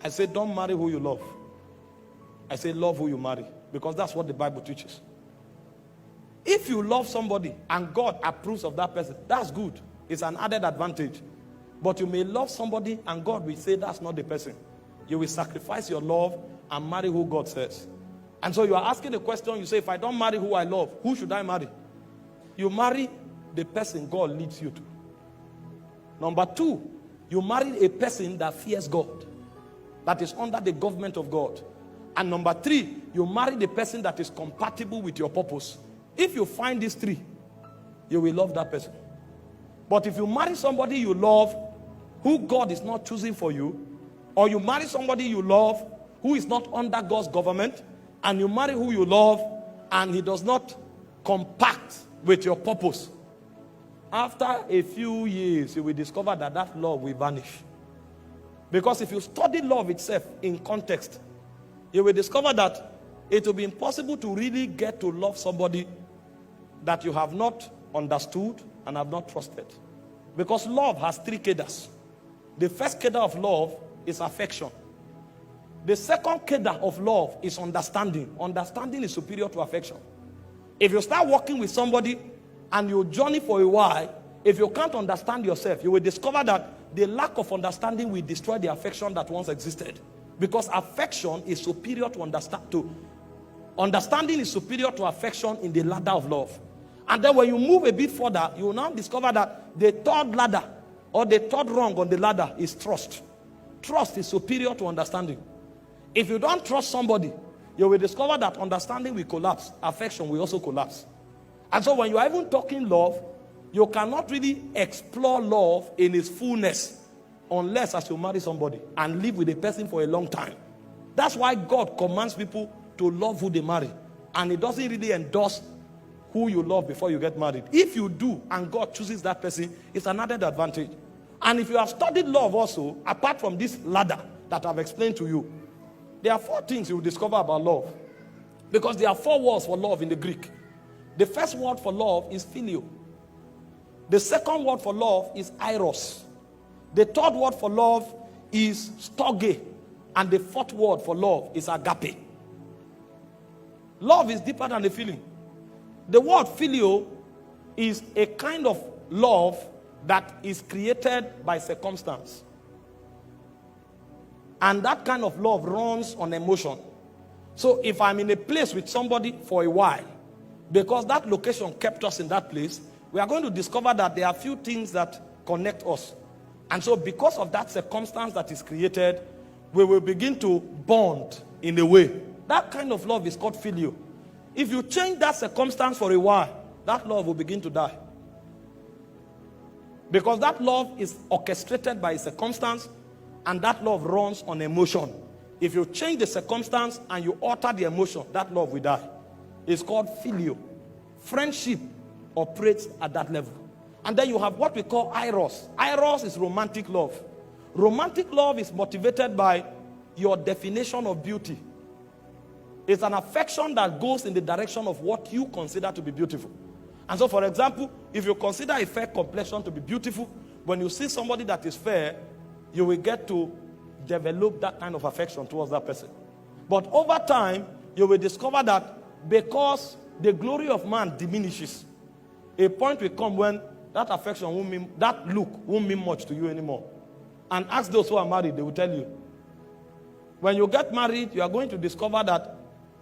I say, don't marry who you love. I say, love who you marry. Because that's what the Bible teaches. If you love somebody and God approves of that person, that's good. It's an added advantage. But you may love somebody and God will say that's not the person. You will sacrifice your love and marry who God says. And so you are asking the question, you say, if I don't marry who I love, who should I marry? You marry the person God leads you to. Number two, you marry a person that fears God, that is under the government of God. And number three, you marry the person that is compatible with your purpose. If you find these three, you will love that person. But if you marry somebody you love who God is not choosing for you, or you marry somebody you love who is not under God's government, and you marry who you love and he does not compact with your purpose, after a few years you will discover that that love will vanish. Because if you study love itself in context, you will discover that it will be impossible to really get to love somebody that you have not understood and have not trusted. Because love has three cadres. The first cadre of love is affection. The second cadre of love is understanding. Understanding is superior to affection. If you start working with somebody and you journey for a while, if you can't understand yourself, you will discover that the lack of understanding will destroy the affection that once existed. Because affection is superior to understanding is superior to affection in the ladder of love. And then when you move a bit further, you will now discover that the third ladder or the third rung on the ladder is trust. Trust is superior to understanding. If you don't trust somebody, you will discover that understanding will collapse. Affection will also collapse. And so when you are even talking love, you cannot really explore love in its fullness unless as you marry somebody and live with a person for a long time. That's why God commands people to love who they marry. And it doesn't really endorse who you love before you get married. If you do and God chooses that person, it's an added advantage. And if you have studied love also, apart from this ladder that I've explained to you, there are 4 things you will discover about love. Because there are 4 words for love in the Greek. The first word for love is phileo. The second word for love is eros. The third word for love is storge. And the fourth word for love is agape. Love is deeper than the feeling. The word phileo is a kind of love that is created by circumstance. And that kind of love runs on emotion. So if I'm in a place with somebody for a while, because that location kept us in that place, we are going to discover that there are few things that connect us. And so because of that circumstance that is created, we will begin to bond in a way. That kind of love is called phileo. If you change that circumstance for a while, that love will begin to die. Because that love is orchestrated by a circumstance, and that love runs on emotion. If you change the circumstance and you alter the emotion, that love will die. It's called phileo. Friendship operates at that level. And then you have what we call eros. Eros is romantic love. Romantic love is motivated by your definition of beauty. It's an affection that goes in the direction of what you consider to be beautiful. And so, for example, if you consider a fair complexion to be beautiful, when you see somebody that is fair, you will get to develop that kind of affection towards that person. But over time, you will discover that because the glory of man diminishes, a point will come when that affection won't mean, that look won't mean much to you anymore. And ask those who are married, they will tell you. When you get married, you are going to discover that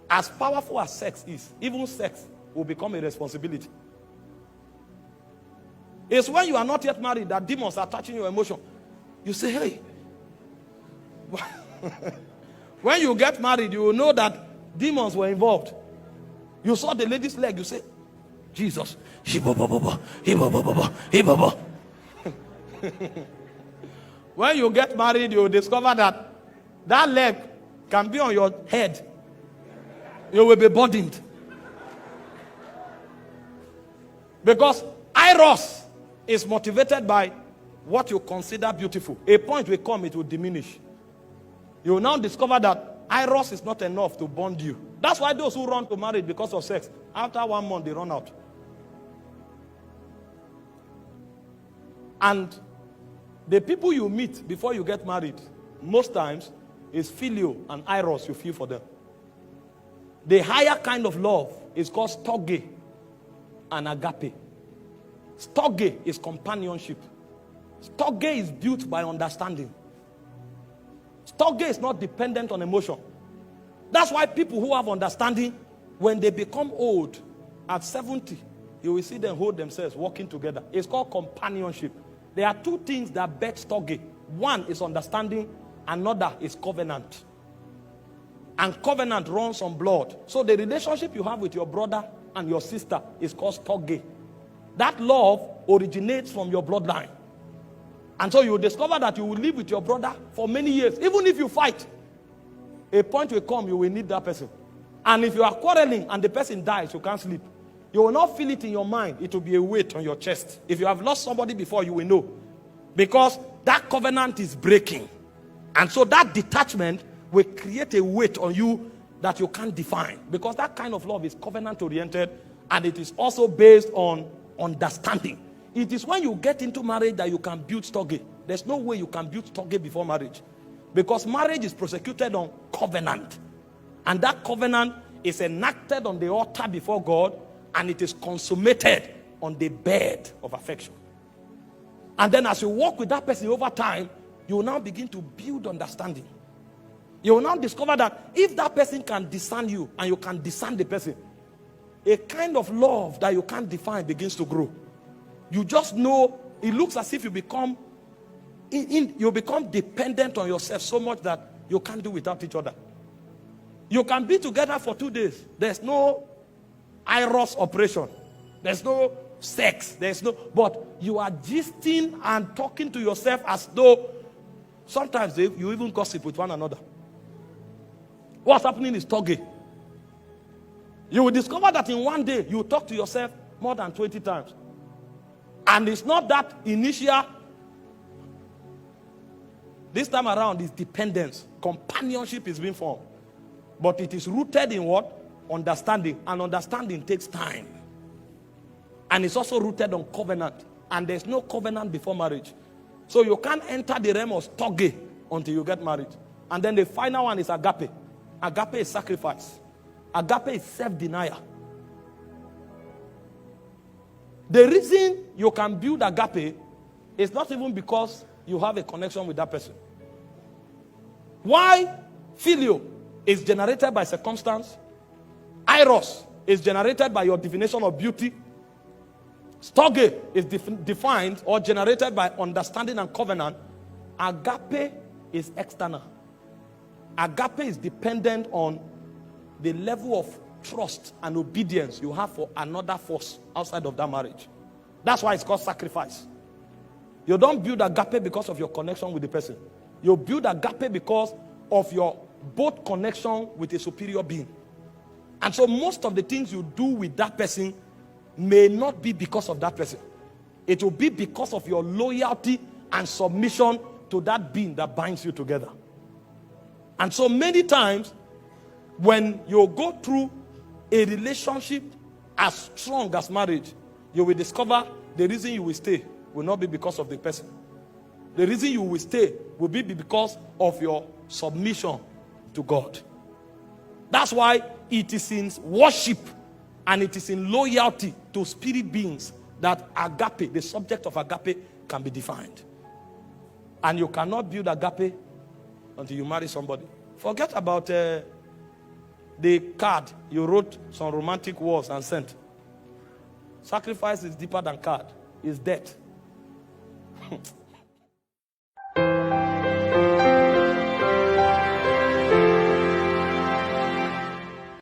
as powerful as sex is, even sex will become a responsibility. It's when you are not yet married that demons are touching your emotion. You say, hey. When you get married, you will know that demons were involved. You saw the lady's leg, you say, Jesus. When you get married, you will discover that that leg can be on your head. You will be burdened. Because eros is motivated by what you consider beautiful. A point will come, it will diminish. You will now discover that eros is not enough to bond you. That's why those who run to marriage because of sex, after 1 month, they run out. And the people you meet before you get married, most times, is phileo and eros you feel for them. The higher kind of love is called storge and agape. Storge is companionship. Storge is built by understanding. Storge is not dependent on emotion. That's why people who have understanding, when they become old, at 70, you will see them hold themselves, walking together. It's called companionship. There are two things that bet storge. One is understanding, another is covenant. And covenant runs on blood. So the relationship you have with your brother and your sister is called storge. That love originates from your bloodline. And so you will discover that you will live with your brother for many years. Even if you fight, a point will come, you will need that person. And if you are quarreling and the person dies, you can't sleep. You will not feel it in your mind. It will be a weight on your chest. If you have lost somebody before, you will know. Because that covenant is breaking. And so that detachment will create a weight on you that you can't define. Because that kind of love is covenant oriented, and it is also based on understanding. It is when you get into marriage that you can build storge. There's no way you can build storge before marriage. Because marriage is prosecuted on covenant. And that covenant is enacted on the altar before God, and it is consummated on the bed of affection. And then as you walk with that person over time, you will now begin to build understanding. You will now discover that if that person can discern you and you can discern the person, a kind of love that you can't define begins to grow. You just know, it looks as if you become dependent on yourself so much that you can't do without each other. You can be together for 2 days. There's no eros operation. There's no sex. But you are gisting and talking to yourself as though sometimes you even gossip with one another. What's happening is storge. You will discover that in one day you talk to yourself more than 20 times. And it's not that initial. This time around is dependence. Companionship is being formed. But it is rooted in what? Understanding. And understanding takes time. And it's also rooted on covenant. And there's no covenant before marriage. So you can't enter the realm of storge until you get married. And then the final one is agape. Agape is sacrifice. Agape is self-denial. The reason you can build agape is not even because you have a connection with that person. Why phileo is generated by circumstance, eros is generated by your definition of beauty, storge is defined or generated by understanding and covenant, agape is external. Agape is dependent on the level of trust and obedience you have for another force outside of that marriage. That's why it's called sacrifice. You don't build agape because of your connection with the person. You build agape because of your both connection with a superior being. And so most of the things you do with that person may not be because of that person. It will be because of your loyalty and submission to that being that binds you together. And so many times when you go through a relationship as strong as marriage, you will discover the reason you will stay will not be because of the person. The reason you will stay will be because of your submission to God. That's why it is in worship and it is in loyalty to spirit beings that agape, the subject of agape, can be defined. And you cannot build agape until you marry somebody. Forget about the card you wrote some romantic words and sent. Sacrifice is deeper than card. It's death.